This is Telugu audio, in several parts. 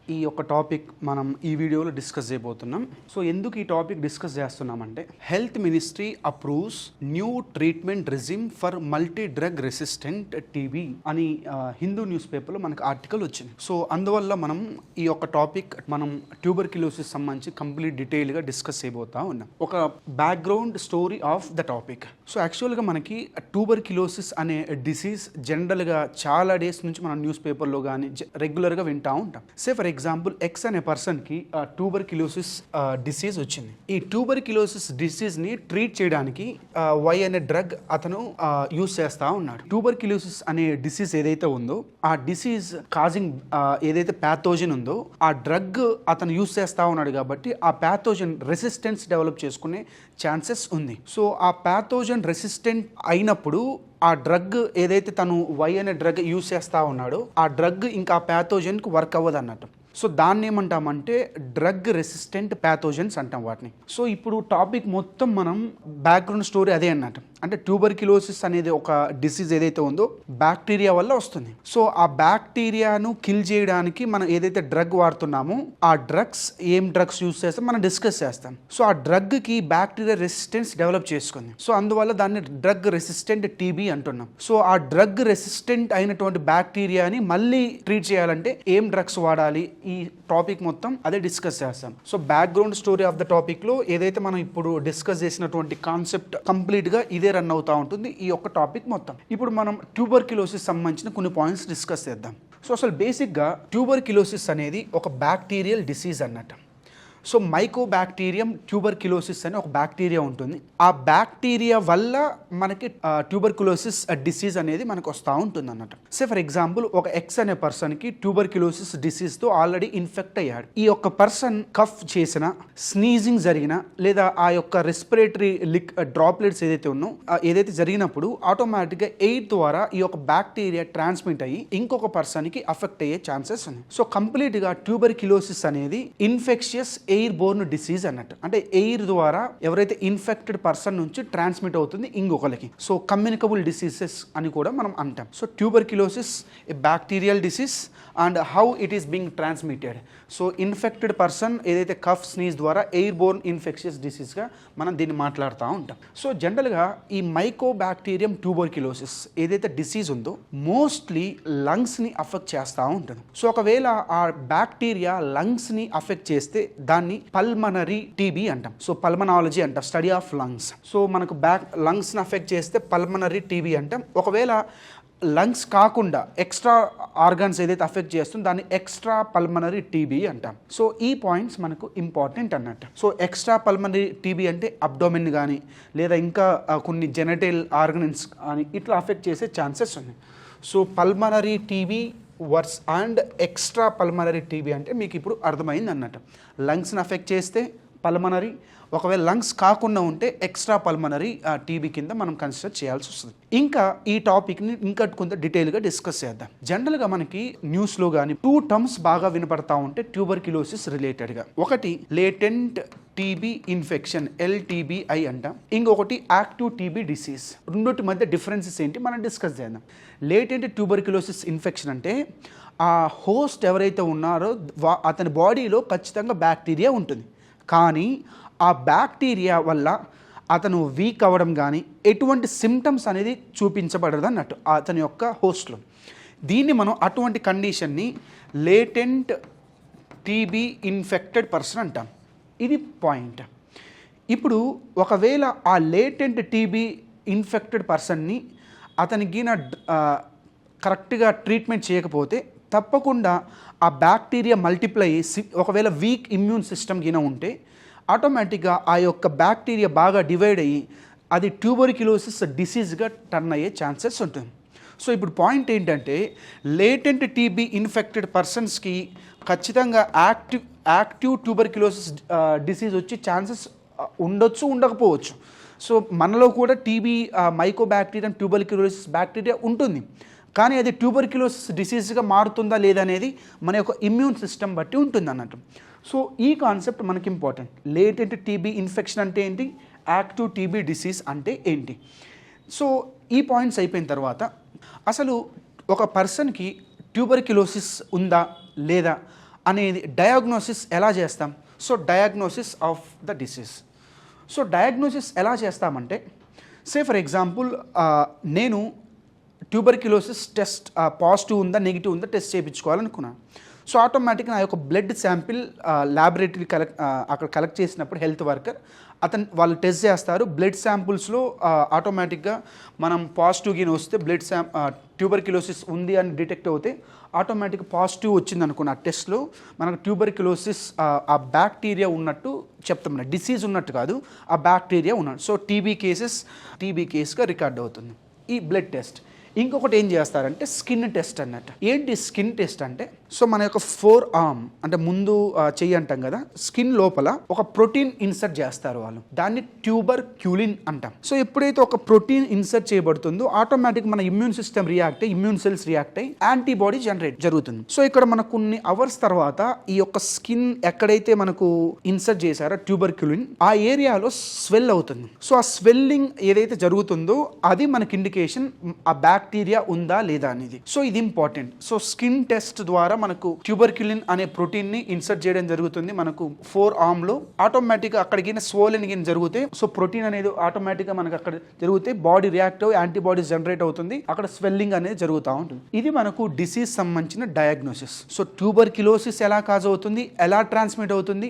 ఈ యొక్క టాపిక్ మనం ఈ వీడియోలో డిస్కస్ చేయబోతున్నాం. సో ఎందుకు ఈ టాపిక్ డిస్కస్ చేస్తున్నామంటే, health ministry approves new treatment regime for multi drug resistant TB అని హిందూ న్యూస్ పేపర్లో మనకు ఆర్టికల్ వచ్చింది. సో అందువల్ల మనం ఈ యొక్క టాపిక్ మనం ట్యూబర్క్యులోసిస్ సంబంధించి కంప్లీట్ డీటెయిల్గా డిస్కస్ చేయబోతా ఉన్నాం. ఒక background story of the topic. So యాక్చువల్గా మనకి ట్యూబర్క్యులోసిస్ అనే డిసీజ్ జనరల్గా చాలా డేస్ నుంచి మనం న్యూస్ పేపర్లో కానీ రెగ్యులర్గా వింటూ ఉంటాం. ఫర్ ఎగ్జాంపుల్ ఎక్స్ అనే పర్సన్కి ట్యూబర్క్యులోసిస్ డిసీజ్ వచ్చింది. ఈ ట్యూబర్క్యులోసిస్ డిసీజ్ని ట్రీట్ చేయడానికి వై అనే డ్రగ్ అతను యూజ్ చేస్తూ ఉన్నాడు. ట్యూబర్క్యులోసిస్ అనే డిసీజ్ ఏదైతే ఉందో ఆ డిసీజ్ కాజింగ్ ఏదైతే ప్యాథోజన్ ఉందో ఆ డ్రగ్ అతను యూజ్ చేస్తూ ఉన్నాడు కాబట్టి ఆ ప్యాథోజన్ రెసిస్టెన్స్ డెవలప్ చేసుకునే ఛాన్సెస్ ఉంది. సో ఆ ప్యాథోజన్ రెసిస్టెంట్ అయినప్పుడు ఆ డ్రగ్ ఏదైతే తను వై అనే డ్రగ్ యూజ్ చేస్తూ ఉన్నాడో ఆ డ్రగ్ ఇంకా ఆ ప్యాథోజన్కి వర్క్ అవ్వదు అన్నట్టు. సో దాన్ని ఏమంటామంటే డ్రగ్ రెసిస్టెంట్ ప్యాథోజన్స్ అంటాం వాటిని. సో ఇప్పుడు టాపిక్ మొత్తం మనం బ్యాక్గ్రౌండ్ స్టోరీ అదే అన్నట్టు. అంటే ట్యూబర్క్యులోసిస్ అనేది ఒక డిసీజ్ ఏదైతే ఉందో బ్యాక్టీరియా వల్ల వస్తుంది. సో ఆ బ్యాక్టీరియాను కిల్ చేయడానికి మనం ఏదైతే డ్రగ్ వాడుతున్నామో ఆ డ్రగ్స్ ఏం డ్రగ్స్ యూజ్ చేస్తాం మనం డిస్కస్ చేస్తాం. సో ఆ డ్రగ్కి బ్యాక్టీరియా రెసిస్టెన్స్ డెవలప్ చేసుకుంది. సో అందువల్ల దాన్ని డ్రగ్ రెసిస్టెంట్ టీబీ అంటున్నాం. సో ఆ డ్రగ్ రెసిస్టెంట్ అయినటువంటి బ్యాక్టీరియాని మళ్ళీ ట్రీట్ చేయాలంటే ఏం డ్రగ్స్ వాడాలి, ఈ టాపిక్ మొత్తం అదే డిస్కస్ చేస్తాం. So background story of the topic లో ఏదైతే మనం ఇప్పుడు డిస్కస్ చేసినటువంటి కాన్సెప్ట్ కంప్లీట్ గా ఇదే రన్ అవుతా ఉంటుంది ఈ యొక్క టాపిక్ మొత్తం. ఇప్పుడు మనం ట్యూబర్క్యులోసిస్ సంబంధించిన కొన్ని పాయింట్స్ డిస్కస్ చేద్దాం. సో అసలు బేసిక్ గా ట్యూబర్క్యులోసిస్ అనేది ఒక బ్యాక్టీరియల్ డిసీజ్ అన్నట్టు. సో మైకోబాక్టీరియం ట్యూబర్క్యులోసిస్ అనే ఒక బ్యాక్టీరియా ఉంటుంది. ఆ బ్యాక్టీరియా వల్ల మనకి ట్యూబర్క్యులోసిస్ డిసీజ్ అనేది మనకు వస్తూ ఉంటుంది అన్నట్టు. ఫర్ ఎగ్జాంపుల్ ఒక ఎక్స్ అనే పర్సన్కి ట్యూబర్క్యులోసిస్ డిసీజ్తో ఆల్రెడీ ఇన్ఫెక్ట్ అయ్యాడు. ఈ యొక్క పర్సన్ కఫ్ చేసిన, స్నీజింగ్ జరిగిన లేదా ఆ యొక్క రెస్పిరేటరీ డ్రాప్లెట్స్ ఏదైతే జరిగినప్పుడు ఆటోమేటిక్గా ఎయిర్ ద్వారా ఈ యొక్క బ్యాక్టీరియా ట్రాన్స్మిట్ అయ్యి ఇంకొక పర్సన్కి అఫెక్ట్ అయ్యే ఛాన్సెస్ ఉన్నాయి. సో కంప్లీట్గా ట్యూబర్క్యులోసిస్ అనేది ఇన్ఫెక్షియస్ ఎయిర్ బోర్న్ డిసీజ్ అన్నట్టు. అంటే ఎయిర్ ద్వారా ఎవరైతే ఇన్ఫెక్టెడ్ పర్సన్ నుంచి ట్రాన్స్మిట్ అవుతుంది ఇంకొకరికి. సో కమ్యూనికబుల్ డిసీజెస్ అని కూడా మనం అంటాం. So tuberculosis A bacterial disease and how it is being transmitted. So infected person ఏదైతే కఫ్ స్నీజ్ ద్వారా ఎయిర్ బోర్న్ ఇన్ఫెక్షియస్ డిసీజ్గా మనం దీన్ని మాట్లాడుతూ ఉంటాం. సో జనరల్గా ఈ మైకోబాక్టీరియం ట్యూబర్క్యులోసిస్ ఏదైతే డిసీజ్ ఉందో మోస్ట్లీ లంగ్స్ని అఫెక్ట్ చేస్తూ ఉంటుంది. సో ఒకవేళ ఆ బ్యాక్టీరియా లంగ్స్ని అఫెక్ట్ చేస్తే దాన్ని పల్మనరీ టీబీ అంటాం. సో పల్మనాలజీ అంటాం, స్టడీ ఆఫ్ లంగ్స్. సో మనకు లంగ్స్ని అఫెక్ట్ చేస్తే పల్మనరీ టీబీ అంటాం. ఒకవేళ లంగ్స్ కాకుండా ఎక్స్ట్రా ఆర్గన్స్ ఏదైతే అఫెక్ట్ చేస్తుందో దాన్ని ఎక్స్ట్రా పల్మనరీ టీబీ అంటాం. సో ఈ పాయింట్స్ మనకు ఇంపార్టెంట్ అన్నట్టు. సో ఎక్స్ట్రా పల్మనరీ టీబీ అంటే అబ్డోమెన్ కానీ లేదా ఇంకా కొన్ని జెనటల్ ఆర్గన్స్ కానీ ఇట్లా అఫెక్ట్ చేసే ఛాన్సెస్ ఉన్నాయి. So pulmonary TB versus and extra pulmonary TB అంటే మీకు ఇప్పుడు అర్థమైంది అన్నట్టు. లంగ్స్ని అఫెక్ట్ చేస్తే పల్మనరీ, ఒకవేళ లంగ్స్ కాకుండా ఉంటే ఎక్స్ట్రా పల్మనరీ టీబీ కింద మనం కన్సిడర్ చేయాల్సి వస్తుంది. ఇంకా ఈ టాపిక్ని ఇంకా కొంత డీటెయిల్గా డిస్కస్ చేద్దాం. జనరల్గా మనకి న్యూస్లో కానీ 2 టర్మ్స్ బాగా వినపడతా ఉంటే ట్యూబర్క్యులోసిస్ రిలేటెడ్గా. ఒకటి లేటెంట్ టీబీ ఇన్ఫెక్షన్, LTBI అంటాం. ఇంకొకటి యాక్టివ్ టీబీ డిసీజ్. రెండింటి మధ్య డిఫరెన్సెస్ ఏంటి మనం డిస్కస్ చేద్దాం. లేటెంట్ ట్యూబర్క్యులోసిస్ ఇన్ఫెక్షన్ అంటే ఆ హోస్ట్ ఎవరైతే ఉన్నారో అతని బాడీలో ఖచ్చితంగా బ్యాక్టీరియా ఉంటుంది, కానీ ఆ బ్యాక్టీరియా వల్ల అతను వీక్ అవ్వడం కానీ ఎటువంటి సిమ్టమ్స్ అనేది చూపించబడదు అన్నట్టు అతని యొక్క హోస్ట్లో. దీన్ని మనం అటువంటి కండిషన్ని లేటెంట్ టీబీ ఇన్ఫెక్టెడ్ పర్సన్ అంటాం. ఇది పాయింట్. ఇప్పుడు ఒకవేళ ఆ లేటెంట్ టీబీ ఇన్ఫెక్టెడ్ పర్సన్ని అతనికి కరెక్ట్గా ట్రీట్మెంట్ చేయకపోతే తప్పకుండా ఆ బ్యాక్టీరియా మల్టిప్లై ఒకవేళ వీక్ ఇమ్యూన్ సిస్టమ్ గిన ఉంటే ఆటోమేటిక్గా ఆ యొక్క బ్యాక్టీరియా బాగా డివైడ్ అయ్యి అది ట్యూబర్క్యులోసిస్ డిసీజ్గా టర్న్ అయ్యే ఛాన్సెస్ ఉంటుంది. సో ఇప్పుడు పాయింట్ ఏంటంటే లేటెంట్ టీబీ ఇన్ఫెక్టెడ్ పర్సన్స్కి ఖచ్చితంగా యాక్టివ్ ట్యూబర్క్యులోసిస్ డిసీజ్ వచ్చే ఛాన్సెస్ ఉండొచ్చు, ఉండకపోవచ్చు. సో మనలో కూడా టీబీ మైకోబాక్టీరియం ట్యూబర్క్యులోసిస్ బ్యాక్టీరియా ఉంటుంది, కానీ అది ట్యూబర్క్యులోసిస్ డిసీజ్గా మారుతుందా లేదా అనేది మన యొక్క ఇమ్యూన్ సిస్టమ్ బట్టి ఉంటుంది అన్నట్టు. సో ఈ కాన్సెప్ట్ మనకి ఇంపార్టెంట్. లేటెంట్ టీబీ ఇన్ఫెక్షన్ అంటే ఏంటి, యాక్టివ్ టీబీ డిసీజ్ అంటే ఏంటి. సో ఈ పాయింట్స్ అయిపోయిన తర్వాత అసలు ఒక పర్సన్కి ట్యూబర్క్యులోసిస్ ఉందా లేదా అనేది డయాగ్నోసిస్ ఎలా చేస్తాం? So diagnosis of the disease. So diagnosis ఎలా చేస్తామంటే, ఫర్ ఎగ్జాంపుల్ నేను ట్యూబర్క్యులోసిస్ టెస్ట్ పాజిటివ్ ఉందా నెగిటివ్ ఉందా టెస్ట్ చేయించుకోవాలనుకున్నాను. సో ఆటోమేటిక్గా నా యొక్క బ్లడ్ శాంపిల్ ల్యాబొరేటరీ అక్కడ కలెక్ట్ చేసినప్పుడు హెల్త్ వర్కర్ వాళ్ళు టెస్ట్ చేస్తారు. బ్లడ్ శాంపుల్స్లో ఆటోమేటిక్గా మనం పాజిటివ్గా వస్తే బ్లడ్ ట్యూబర్క్యులోసిస్ ఉంది అని డిటెక్ట్ అవుతే ఆటోమేటిక్ పాజిటివ్ వచ్చింది అనుకున్న ఆ టెస్ట్లో మనకు ట్యూబర్క్యులోసిస్ ఆ బ్యాక్టీరియా ఉన్నట్టు చెప్తాం, డిసీజ్ ఉన్నట్టు కాదు, ఆ బ్యాక్టీరియా ఉన్నట్టు. సో టీబీ కేసుగా రికార్డ్ అవుతుంది ఈ బ్లడ్ టెస్ట్. ఇంకొకటి ఏం చేస్తారంటే స్కిన్ టెస్ట్ అన్నట్టు. ఏంటి స్కిన్ టెస్ట్ అంటే, సో మన యొక్క ఫోర్ ఆర్మ్ అంటే ముందు చెయ్యి అంటాం కదా, స్కిన్ లోపల ఒక ప్రోటీన్ ఇన్సర్ట్ చేస్తారు వాళ్ళు, దాన్ని ట్యూబర్క్యులిన్ అంటాం. సో ఎప్పుడైతే ఒక ప్రోటీన్ ఇన్సర్ట్ చేయబడుతుందో ఆటోమేటిక్ మన immune system immune cells react అయ్యి యాంటీబాడీ జనరేట్ జరుగుతుంది. సో ఇక్కడ మనకు కొన్ని అవర్స్ తర్వాత ఈ యొక్క స్కిన్ ఎక్కడైతే మనకు ఇన్సర్ట్ చేశారో ట్యూబర్క్యులిన్ ఆ ఏరియాలో స్వెల్ అవుతుంది. సో ఆ స్వెల్లింగ్ ఏదైతే జరుగుతుందో అది మనకి ఇండికేషన్ ఆ బ్యాక్టీరియా ఉందా లేదా అనేది. సో ఇది ఇంపార్టెంట్. సో స్కిన్ టెస్ట్ ద్వారా మనకు ట్యూబర్క్యులిన్ అనే ప్రోటీన్ ని ఇన్సర్ట్ చేయడం జరుగుతుంది మనకు ఫోర్ ఆర్మ్ లో. ఆటోమేటిక్ గా అక్కడికి స్వోలెన్ జరిగితే సో ప్రోటీన్ అనేది ఆటోమేటిక్ గా మనకు అక్కడ జరిగితే బాడీ రియాక్ట్ అయ్యి యాంటీబాడీస్ జనరేట్ అవుతుంది, అక్కడ స్వెల్లింగ్ అనేది జరుగుతూ ఉంటుంది. ఇది మనకు డిసీజ్ సంబంధించిన డయాగ్నోసిస్. సో ట్యూబర్క్యులోసిస్ ఎలా కాజ్ అవుతుంది, ఎలా ట్రాన్స్మిట్ అవుతుంది,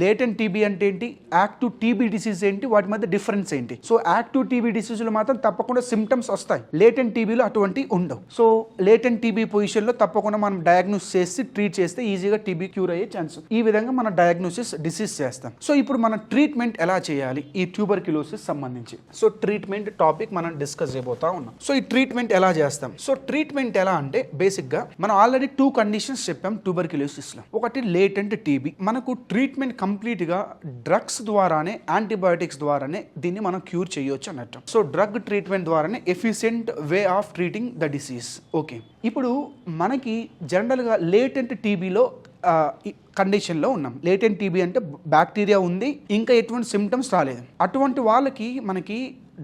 లేటెంట్ టీబీ అంటే ఏంటి, యాక్టివ్ టీబీ డిసీజ్ ఏంటి, వాటి మధ్య డిఫరెన్స్ ఏంటి. సో యాక్టివ్ టీబీ డిసీజ్లో మాత్రం తప్పకుండా సిమ్టమ్స్ వస్తాయి, లేటెంట్ టీబీలో అటువంటి ఉండవు. సో లేటెంట్ టీబీ పొజిషన్లో తప్పకుండా మనం డయాగ్నోస్ చేసి ట్రీట్ చేస్తే ఈజీగా టీబీ క్యూర్ అయ్యే ఛాన్స్. ఈ విధంగా మనం డయాగ్నోసిస్ డిసీజ్ చేస్తాం. సో ఇప్పుడు మనం ట్రీట్మెంట్ ఎలా చేయాలి ఈ ట్యూబర్క్యులోసిస్ సంబంధించి. సో ట్రీట్మెంట్ టాపిక్ మనం డిస్కస్ చేయబోతా ఉన్నాం. సో ఈ ట్రీట్మెంట్ ఎలా చేస్తాం? సో ట్రీట్మెంట్ ఎలా అంటే బేసిక్గా మనం ఆల్రెడీ 2 కండిషన్స్ చెప్పాం ట్యూబర్క్యులోసిస్లో. ఒకటి లేటెంట్ టీబీ, మనకు ట్రీట్మెంట్ కంప్లీట్గా డ్రగ్స్ ద్వారానే యాంటీబయాటిక్స్ ద్వారానే దీన్ని మనం క్యూర్ చేయొచ్చు అన్నట్టు. సో డ్రగ్ ట్రీట్మెంట్ ద్వారానే efficient way of treating the disease. Okay, ఇప్పుడు మనకి జనరల్గా లేటెంట్ టీబీలో కండిషన్లో ఉన్నాం. లేటెంట్ టీబీ అంటే బ్యాక్టీరియా ఉంది, ఇంకా ఎటువంటి సిమ్టమ్స్ రాలేదు. అటువంటి వాళ్ళకి మనకి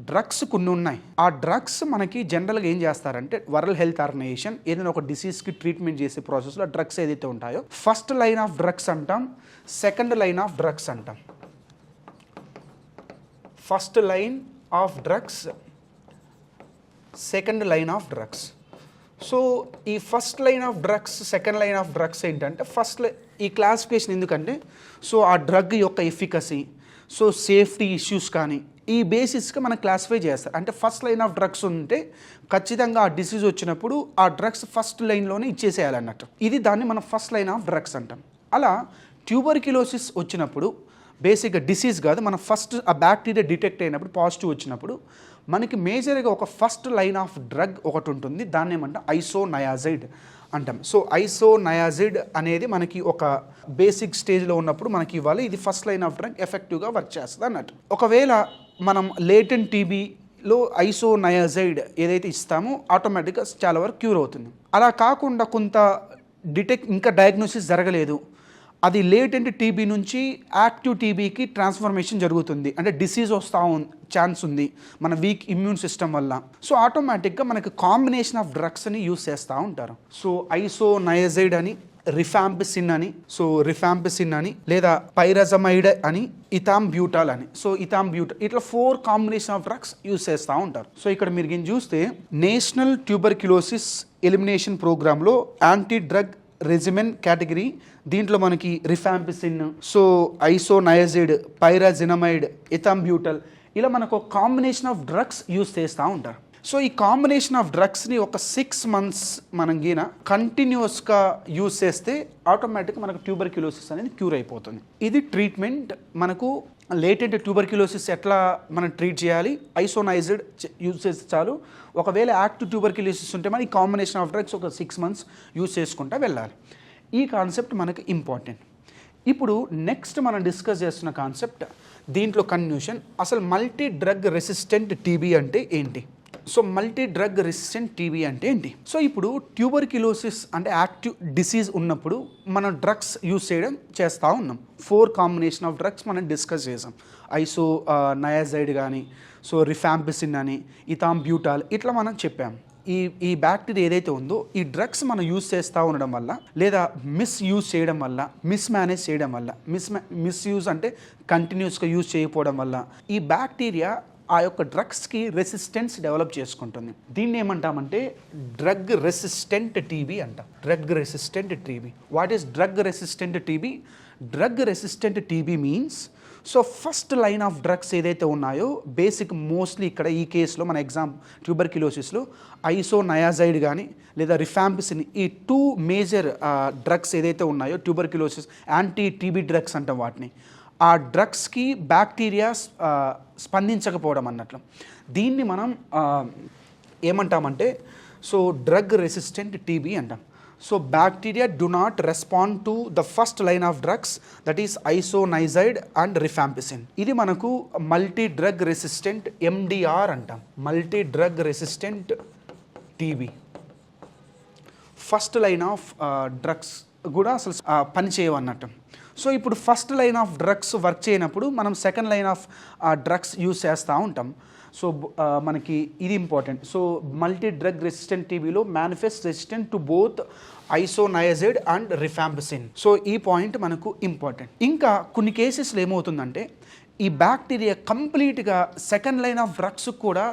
డ్రగ్స్ కొన్ని ఉన్నాయి. ఆ డ్రగ్స్ మనకి జనరల్గా ఏం చేస్తారంటే వరల్డ్ హెల్త్ ఆర్గనైజేషన్ ఏదైనా ఒక డిసీజ్కి ట్రీట్మెంట్ చేసే ప్రాసెస్లో డ్రగ్స్ ఏదైతే ఉంటాయో ఫస్ట్ లైన్ ఆఫ్ డ్రగ్స్ అంటాం, సెకండ్ లైన్ ఆఫ్ డ్రగ్స్ అంటాం. First line of drugs, second line of drugs. So ఈ first line of drugs, second line of drugs ఏంటంటే ఈ క్లాసిఫికేషన్ ఎందుకంటే సో ఆ డ్రగ్ యొక్క ఎఫికసీ, సో సేఫ్టీ ఇష్యూస్ కానీ ఈ బేసిస్గా మనం క్లాసిఫై చేస్తారు. అంటే ఫస్ట్ లైన్ ఆఫ్ డ్రగ్స్ ఉంటే ఖచ్చితంగా ఆ డిసీజ్ వచ్చినప్పుడు ఆ డ్రగ్స్ ఫస్ట్ లైన్లోనే ఇచ్చేసేయాలన్నట్టు. దాన్ని మనం ఫస్ట్ లైన్ ఆఫ్ డ్రగ్స్ అంటాం. అలా ట్యూబర్క్యులోసిస్ వచ్చినప్పుడు బేసిక్గా డిసీజ్ కాదు, మనం ఫస్ట్ ఆ బ్యాక్టీరియా డిటెక్ట్ అయినప్పుడు పాజిటివ్ వచ్చినప్పుడు మనకి మేజర్గా ఒక ఫస్ట్ లైన్ ఆఫ్ డ్రగ్ ఒకటి ఉంటుంది, దాన్ని ఏమంటాం ఐసోనయాజిడ్ అంటాం. సో ఐసోనయాజిడ్ అనేది మనకి ఒక బేసిక్ స్టేజ్లో ఉన్నప్పుడు మనకి ఇవ్వాలి. ఇది ఫస్ట్ లైన్ ఆఫ్ డ్రగ్ ఎఫెక్టివ్గా వర్క్ చేస్తుంది అన్నట్టు. ఒకవేళ మనం లేటెంట్ టీబీలో ఐసోనయాజిడ్ ఏదైతే ఇస్తామో ఆటోమేటిక్గా చాలా వరకు క్యూర్ అవుతుంది. అలా కాకుండా కొంత ఇంకా డయాగ్నోసిస్ జరగలేదు, అది లేటెంట్ టీబీ నుంచి యాక్టివ్ టీబీకి ట్రాన్స్ఫర్మేషన్ జరుగుతుంది, అంటే డిసీజ్ ఛాన్స్ ఉంది మన వీక్ ఇమ్యూన్ సిస్టమ్ వల్ల. సో ఆటోమేటిక్గా మనకి కాంబినేషన్ ఆఫ్ డ్రగ్స్ని యూస్ చేస్తూ ఉంటారు. సో ఐసోనయాజిడ్ అని, రిఫాంపిసిన్ అని, లేదా పైరజమైడ్ అని, ఇథాంబ్యూటాల్ అని. సో ఇథాంబ్యూటాల్ ఇట్లా 4 కాంబినేషన్ ఆఫ్ డ్రగ్స్ యూస్ చేస్తూ ఉంటారు. సో ఇక్కడ మీరు చూస్తే నేషనల్ ట్యూబర్క్యులోసిస్ ఎలిమినేషన్ ప్రోగ్రాంలో యాంటీ డ్రగ్ రెజిమెన్ కేటగిరీ, దీంట్లో మనకి రిఫాంపిసిన్, సో ఐసోనయాజిడ్, పైరాజినమైడ్, ఇథాంబ్యూటల్ ఇలా మనకు ఒక కాంబినేషన్ ఆఫ్ డ్రగ్స్ యూస్ చేస్తూ ఉంటారు. సో ఈ కాంబినేషన్ ఆఫ్ డ్రగ్స్ని ఒక 6 months మనం కంటిన్యూస్గా యూస్ చేస్తే ఆటోమేటిక్గా మనకు ట్యూబర్క్యులోసిస్ అనేది క్యూర్ అయిపోతుంది. ఇది ట్రీట్మెంట్. మనకు లేటెంట్ ట్యూబర్క్యులోసిస్ ఎట్లా మనం ట్రీట్ చేయాలి, ఐసోనయాజిడ్ యూజ్ చేస్తే చాలు. ఒకవేళ యాక్టివ్ ట్యూబర్క్యులోసిస్ ఉంటే మన ఈ కాంబినేషన్ ఆఫ్ డ్రగ్స్ ఒక 6 months యూజ్ చేసుకుంటూ వెళ్ళాలి. ఈ కాన్సెప్ట్ మనకు ఇంపార్టెంట్. ఇప్పుడు నెక్స్ట్ మనం డిస్కస్ చేస్తున్న కాన్సెప్ట్, దీంట్లో కన్ఫ్యూషన్, అసలు మల్టీ డ్రగ్ రెసిస్టెంట్ టీబీ అంటే ఏంటి. So multi drug resistant TB అంటే ఏంటి. సో ఇప్పుడు ట్యూబర్క్యులోసిస్ అంటే యాక్టివ్ డిసీజ్ ఉన్నప్పుడు మనం డ్రగ్స్ యూజ్ చేస్తూ ఉన్నాం. 4 కాంబినేషన్ ఆఫ్ డ్రగ్స్ మనం డిస్కస్ చేసాం. ఐసోనయాజిడ్ కానీ, సో రిఫాంపిసిన్ అని, ఇథాంబ్యూటాల్ ఇట్లా మనం చెప్పాం. ఈ బ్యాక్టీరియా ఏదైతే ఉందో ఈ డ్రగ్స్ మనం యూజ్ చేస్తూ ఉండడం వల్ల లేదా మిస్యూజ్ చేయడం వల్ల మిస్మేనేజ్ చేయడం వల్ల మిస్యూజ్ అంటే కంటిన్యూస్గా యూజ్ చేయకపోవడం వల్ల ఈ బ్యాక్టీరియా ఆ యొక్క డ్రగ్స్కి రెసిస్టెన్స్ డెవలప్ చేసుకుంటుంది. దీన్ని ఏమంటామంటే డ్రగ్ రెసిస్టెంట్ టీబీ అంటాం. Drug resistant TB. What is drug resistant TB? Drug resistant TB means so first line of drugs ఏదైతే ఉన్నాయో బేసిక్ మోస్ట్లీ ఇక్కడ ఈ కేసులో మన ట్యూబర్క్యులోసిస్లో ఐసోనయాజైడ్ కానీ లేదా రిఫాంపిసిన్ ఈ 2 మేజర్ డ్రగ్స్ ఏదైతే ఉన్నాయో ట్యూబర్క్యులోసిస్ యాంటీ టీబీ డ్రగ్స్ అంటాం వాటిని. ఆ డ్రగ్స్కి బ్యాక్టీరియా స్పందించకపోవడం అన్నట్లు. దీన్ని మనం ఏమంటామంటే సో డ్రగ్ రెసిస్టెంట్ టీబీ అంటాం. So bacteria do not respond to the first line of drugs that is isoniazid and rifampicin. ఇది మనకు మల్టీ డ్రగ్ రెసిస్టెంట్ ఎండిఆర్ అంటాం. Multi drug resistant TB. First line of drugs కూడా అసలు పనిచేయవన్నట్టు. సో ఇప్పుడు first line of drugs work చేయనప్పుడు మనం second line of drugs use చేస్తూ ఉంటాం. సో మనకి ఇది important. So multi drug resistant టీబీలో manifest resistant to both isoniazid and rifampicin. So ఈ పాయింట్ మనకు ఇంపార్టెంట్. ఇంకా కొన్ని కేసెస్లో ఏమవుతుందంటే ఈ బ్యాక్టీరియా కంప్లీట్గా సెకండ్ లైన్ ఆఫ్ డ్రగ్స్ కూడా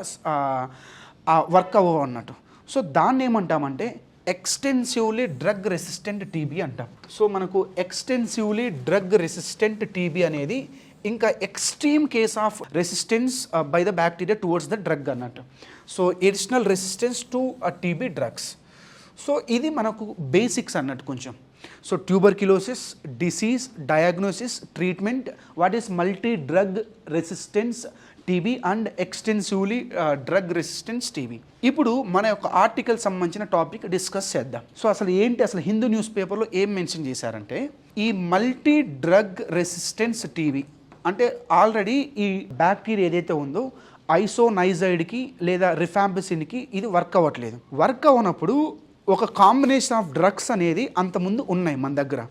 వర్క్ అవ్వవు అన్నట్టు. సో దాన్ని ఏమంటామంటే ఎక్స్టెన్సివ్లీ డ్రగ్ రెసిస్టెంట్ టీబీ అంటాం. సో మనకు ఎక్స్టెన్సివ్లీ డ్రగ్ రెసిస్టెంట్ టీబీ అనేది ఇంకా extreme case of resistance by the bacteria towards the drug అన్నట్టు. So additional resistance to TB drugs. So ఇది మనకు బేసిక్స్ అన్నట్టు కొంచెం. So tuberculosis disease, diagnosis, treatment, what is multi drug resistance TB and extensively drug resistance TB. ఇప్పుడు మన యొక్క ఆర్టికల్ సంబంధించిన టాపిక్ డిస్కస్ చేద్దాం. సో అసలు హిందూ న్యూస్ పేపర్లో ఏం మెన్షన్ చేశారంటే ఈ మల్టీ డ్రగ్ రెసిస్టెన్స్ టీబీ అంటే ఆల్రెడీ ఈ బ్యాక్టీరియా ఏదైతే ఉందో ఐసోనైజైడ్కి లేదా రిఫాంపిసిన్కి ఇది వర్క్ అవ్వట్లేదు. వర్క్ అవ్వనప్పుడు ఒక కాంబినేషన్ ఆఫ్ డ్రగ్స్ అనేది అంతకుముందు ఉన్నాయి మన దగ్గర.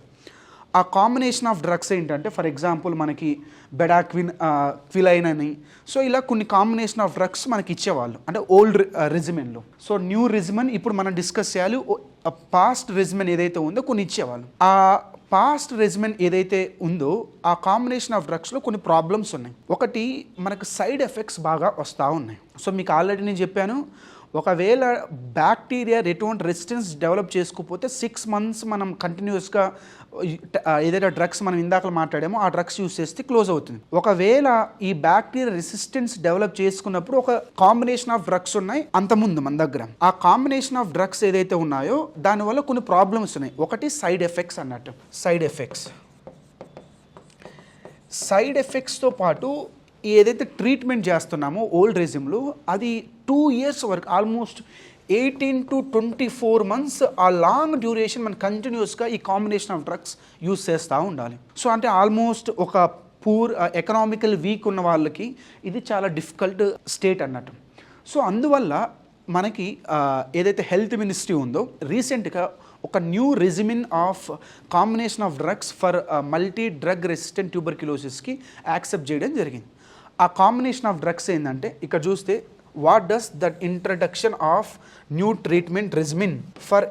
ఆ కాంబినేషన్ ఆఫ్ డ్రగ్స్ ఏంటంటే ఫర్ ఎగ్జాంపుల్ మనకి క్విలైన్ అని. సో ఇలా కొన్ని కాంబినేషన్ ఆఫ్ డ్రగ్స్ మనకి ఇచ్చేవాళ్ళు అంటే ఓల్డ్ రెజిమెన్లో. సో న్యూ రెజిమెన్ ఇప్పుడు మనం డిస్కస్ చేయాలి. పాస్ట్ రెజిమెన్ ఏదైతే ఉందో కొన్ని ఇచ్చేవాళ్ళు. ఆ పాస్ట్ రెజిమెన్ ఏదైతే ఉందో ఆ కాంబినేషన్ ఆఫ్ డ్రగ్స్లో కొన్ని ప్రాబ్లమ్స్ ఉన్నాయి. ఒకటి మనకు సైడ్ ఎఫెక్ట్స్ బాగా వస్తూ ఉన్నాయి. సో మీకు ఆల్రెడీ నేను చెప్పాను, ఒకవేళ బ్యాక్టీరియా ఎటువంటి రెసిస్టెన్స్ డెవలప్ చేసుకోకపోతే 6 months మనం కంటిన్యూస్గా ఏదైతే డ్రగ్స్ మనం ఇందాక మాట్లాడామో ఆ డ్రగ్స్ యూస్ చేస్తే క్లోజ్ అవుతుంది. ఒకవేళ ఈ బ్యాక్టీరియా రెసిస్టెన్స్ డెవలప్ చేసుకున్నప్పుడు ఒక కాంబినేషన్ ఆఫ్ డ్రగ్స్ ఉన్నాయి అంతకుముందు మన దగ్గర. ఆ కాంబినేషన్ ఆఫ్ డ్రగ్స్ ఏదైతే ఉన్నాయో దానివల్ల కొన్ని ప్రాబ్లమ్స్ ఉన్నాయి. ఒకటి సైడ్ ఎఫెక్ట్స్ అన్నట్టు. సైడ్ ఎఫెక్ట్స్తో పాటు ఏదైతే ట్రీట్మెంట్ చేస్తున్నామో ఓల్డ్ రెజిమ్లో అది 2 years వరకు ఆల్మోస్ట్ 18 to 24 months ఆ లాంగ్ డ్యూరేషన్ మనం కంటిన్యూస్గా ఈ కాంబినేషన్ ఆఫ్ డ్రగ్స్ యూస్ చేస్తూ ఉండాలి. సో అంటే ఆల్మోస్ట్ ఒక పూర్ ఎకనామికల్ వీక్ ఉన్న వాళ్ళకి ఇది చాలా డిఫికల్ట్ స్టేట్ అన్నట్టు. సో అందువల్ల మనకి ఏదైతే హెల్త్ మినిస్ట్రీ ఉందో రీసెంట్గా ఒక new regimen of combination of drugs for multi drug resistant ట్యూబర్క్యులోసిస్కి యాక్సెప్ట్ చేయడం జరిగింది. ఆ కాంబినేషన్ ఆఫ్ డ్రగ్స్ ఏంటంటే ఇక్కడ చూస్తే what does that introduction of new treatment regimen for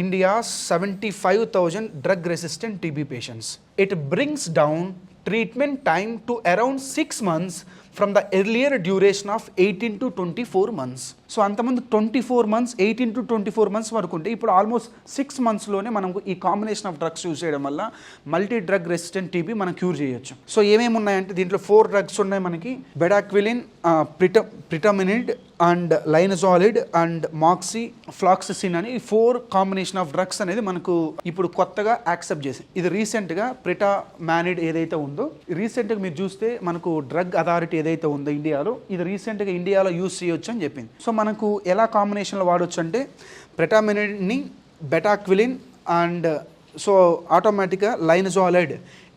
India's 75,000 drug resistant TB patients. It brings down treatment time to around 6 months from the earlier duration of 18 to 24 months. So అంతమంది 24 months 18 to 24 months వరకు ఉంటే ఇప్పుడు ఆల్మోస్ట్ 6 monthsలోనే మనకు ఈ కాంబినేషన్ ఆఫ్ డ్రగ్స్ యూజ్ చేయడం వల్ల మల్టీ డ్రగ్ రెసిస్టెంట్ టీబీ మనం క్యూర్ చేయొచ్చు. సో ఏమేమి ఉన్నాయంటే దీంట్లో 4 drugs ఉన్నాయి మనకి. బెడాక్విలిన్, ప్రిటమినిడ్ అండ్ లైనజాలిడ్ అండ్ మాక్సీ ఫ్లాక్సిసిన్ అని 4 కాంబినేషన్ ఆఫ్ డ్రగ్స్ అనేది మనకు ఇప్పుడు కొత్తగా యాక్సెప్ట్ చేసి ఇది రీసెంట్గా ప్రిటామానిడ్ ఏదైతే ఉందో రీసెంట్గా మీరు చూస్తే మనకు డ్రగ్ అథారిటీ ఏదైతే ఉందో ఇండియాలో ఇది రీసెంట్గా ఇండియాలో యూజ్ చేయొచ్చు అని చెప్పింది. సో మనకు ఎలా కాంబినేషన్లో వాడవచ్చు అంటే ప్రిటామినిడ్ని బెటాక్విలిన్ అండ్ సో ఆటోమేటిక్గా లైనజాలిడ్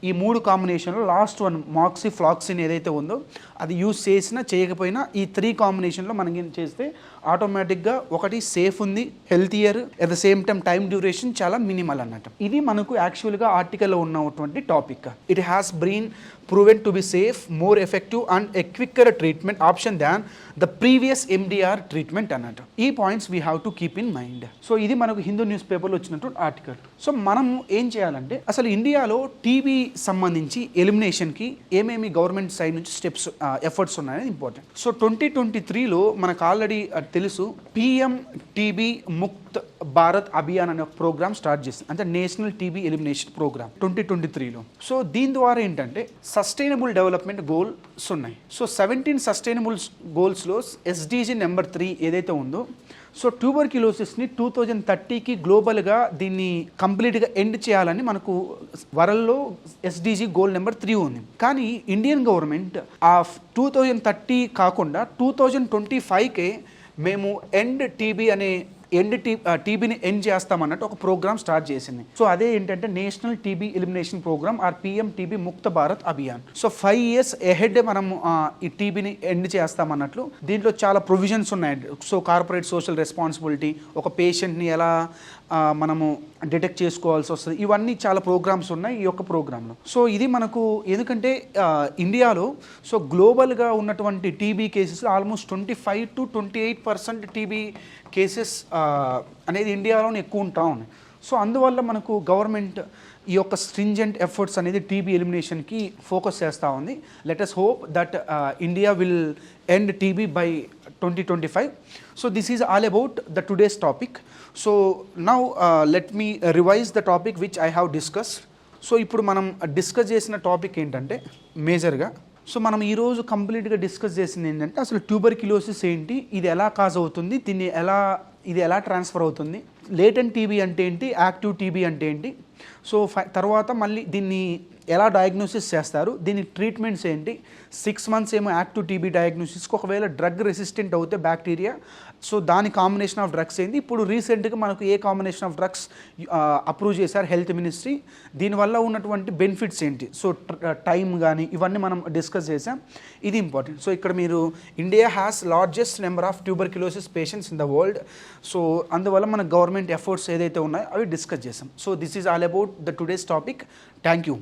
ఈ 3 కాంబినేషన్లో లాస్ట్ వన్ మాక్సీ ఫ్లాక్సిన్ ఏదైతే ఉందో అది యూస్ చేసినా చేయకపోయినా ఈ 3 కాంబినేషన్లో మనం ఏం చేస్తే ఆటోమేటిక్గా ఒకటి సేఫ్ ఉంది, healthier, at the same time duration చాలా మినిమల్ అన్నట్టు. ఇది మనకు యాక్చువల్గా ఆర్టికల్లో ఉన్నటువంటి topic. It has been proven to be safe, more effective and a quicker treatment option than the previous MDR treatment అన్నట్టు. ఈ points we have to keep in mind. So ఇది మనకు హిందూ న్యూస్ పేపర్లో వచ్చినట్టు ఆర్టికల్. సో మనం ఏం చేయాలంటే అసలు ఇండియాలో టీబీ సంబంధించి ఎలిమినేషన్కి ఏమేమి గవర్నమెంట్ సైడ్ నుంచి స్టెప్స్ ఎఫర్ట్స్ ఉన్నాయని ఇంపార్టెంట్. సో 2023లో మనకు ఆల్రెడీ తెలుసు పిఎం టీబీ ముక్త్ భారత్ అభియాన్ అనే ఒక ప్రోగ్రామ్ స్టార్ట్ చేస్తుంది, అంటే నేషనల్ టీబీ ఎలిమినేషన్ ప్రోగ్రామ్ 2023లో. సో దీని ద్వారా ఏంటంటే సస్టైనబుల్ డెవలప్మెంట్ గోల్స్ ఉన్నాయి. సో 17 సస్టైనబుల్ గోల్స్లో ఎస్డీజీ నెంబర్ 3 ఏదైతే ఉందో, సో ట్యూబర్క్యులోసిస్ని 2030కి గ్లోబల్గా దీన్ని కంప్లీట్గా ఎండ్ చేయాలని మనకు వరల్డ్లో ఎస్డీజీ గోల్ నెంబర్ 3 ఉంది. కానీ ఇండియన్ గవర్నమెంట్ ఆ 2030 కాకుండా 2025కే మేము ఎండ్ టీబీ అనే టీబీని ఎండ్ చేస్తామన్నట్టు ఒక ప్రోగ్రామ్ స్టార్ట్ చేసింది. సో అదే ఏంటంటే national TB elimination programme or PM TB Mukt Bharat Abhiyan. So 5 years ahead మనం ఈ టీబీని ఎండ్ చేస్తామన్నట్లు దీంట్లో చాలా ప్రొవిజన్స్ ఉన్నాయి. సో కార్పొరేట్ సోషల్ రెస్పాన్సిబిలిటీ, ఒక పేషెంట్ని ఎలా మనము డిటెక్ట్ చేసుకోవాల్సి వస్తుంది, ఇవన్నీ చాలా ప్రోగ్రామ్స్ ఉన్నాయి ఈ యొక్క ప్రోగ్రాంలో. సో ఇది మనకు ఎందుకంటే ఇండియాలో సో గ్లోబల్గా ఉన్నటువంటి TB cases almost 25 to 28% TB cases అనేది ఇండియాలోనే ఎక్కువ ఉంటా ఉన్నాయి. సో అందువల్ల మనకు గవర్నమెంట్ ఈ యొక్క స్ట్రింజెంట్ ఎఫర్ట్స్ అనేది టీబీ ఎలిమినేషన్కి ఫోకస్ చేస్తూ ఉంది. Let us hope that India will end TB by 2025. So this is all about the today's topic. So now let me revise the topic which I have discussed. So ఇప్పుడు మనం డిస్కస్ చేసిన టాపిక్ ఏంటంటే మేజర్గా సో మనం ఈరోజు కంప్లీట్గా డిస్కస్ చేసింది ఏంటంటే అసలు ట్యూబర్క్యులోసిస్ ఏంటి, ఇది ఎలా కాజ్ అవుతుంది, ఇది ఎలా ట్రాన్స్ఫర్ అవుతుంది, లేటెంట్ టీబీ అంటే ఏంటి, యాక్టివ్ టీబీ అంటే ఏంటి, సో తర్వాత మళ్ళీ దీన్ని ఎలా డయాగ్నోసిస్ చేస్తారు, దీని ట్రీట్మెంట్స్ ఏంటి, 6 months ఏమో యాక్టివ్ టీబీ డయాగ్నోసిస్కి, ఒకవేళ డ్రగ్ రెసిస్టెంట్ అవుతే బ్యాక్టీరియా సో దాని కాంబినేషన్ ఆఫ్ డ్రగ్స్ ఏంటి, ఇప్పుడు రీసెంట్గా మనకు ఏ కాంబినేషన్ ఆఫ్ డ్రగ్స్ అప్రూవ్ చేశారు హెల్త్ మినిస్ట్రీ, దీనివల్ల ఉన్నటువంటి బెనిఫిట్స్ ఏంటి, సో టైం కానీ ఇవన్నీ మనం డిస్కస్ చేసాం. ఇది ఇంపార్టెంట్. సో ఇక్కడ మీరు India has largest number of tuberculosis patients in the world. So అందువల్ల మన గవర్నమెంట్ ఎఫర్ట్స్ ఏదైతే ఉన్నాయో అవి డిస్కస్ చేసాం. So this is all about the today's topic. Thank you.